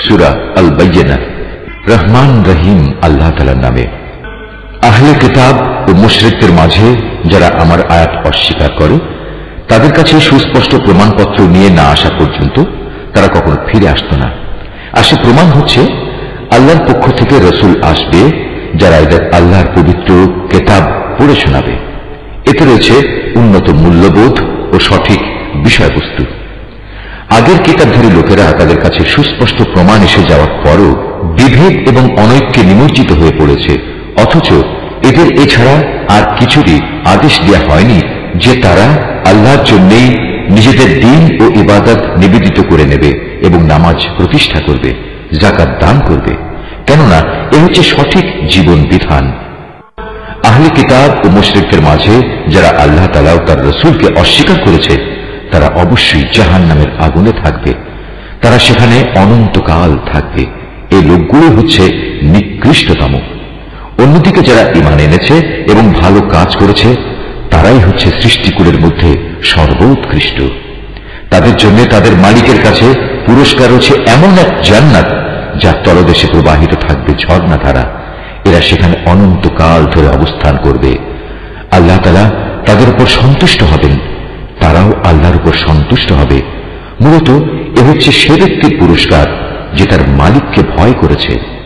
সূরা আল বাইয়িনা। রহমান রহিম আল্লাহ তাআলার নামে। আহলে কিতাব ও মুশরিকদের মাঝে যারা আমার আয়াত অস্বীকার করে, তাদের কাছে সুস্পষ্ট প্রমাণপত্র নিয়ে না আসা পর্যন্ত তারা কখনো ফিরে আসত না। আর সে প্রমাণ হচ্ছে আল্লাহর পক্ষ থেকে রসুল আসবে, যারা এদের আল্লাহর পবিত্র কিতাব পড়ে শোনাবে। এতে রয়েছে উন্নত মূল্যবোধ ও সঠিক বিষয়বস্তু। আগের কিতাবধারী লোকেরা তাদের কাছে সুস্পষ্ট প্রমাণ এসে যাওয়ার পরও বিভেদ এবং অনৈক্যে নিমজ্জিত হয়ে পড়েছে, অথচ এদের এছাড়া আর কিছুরই আদেশ দেওয়া হয়নি যে তারা আল্লাহর জন্যই নিজেদের দিন ও ইবাদত নিবেদিত করে নেবে এবং নামাজ প্রতিষ্ঠা করবে, যাকাত দান করবে, কেননা এ হচ্ছে সঠিক জীবন বিধান। আহলে কিতাব ও মুশরিকদের মাঝে যারা আল্লাহ তাআলা ও তার রাসূলকে অস্বীকার করেছে, তারা অবশ্যই জাহান্নামের আগুনে থাকবে। তারা সেখানে অনন্তকাল থাকবে। এই লোকগুলো হচ্ছে নিকৃষ্টতম। অন্যদিকে যারা ঈমান এনেছে এবং ভালো কাজ করেছে, তারাই হচ্ছে সৃষ্টিকুলের মধ্যে সর্বোৎকৃষ্ট। তাদের জন্য তাদের মালিকের কাছে পুরস্কার হচ্ছে এমন এক জান্নাত, যার তলদেশে প্রবাহিত থাকবে ঝর্ণাধারা। এরা সেখানে অনন্তকাল ধরে অবস্থান করবে। আল্লাহ তাআলা তাদের উপর সন্তুষ্ট হবেন, তারাও আল্লাহর উপর সন্তুষ্ট হবে। মূলত এ হচ্ছে সে ব্যক্তির পুরস্কার যে তার মালিককে ভয় করেছে।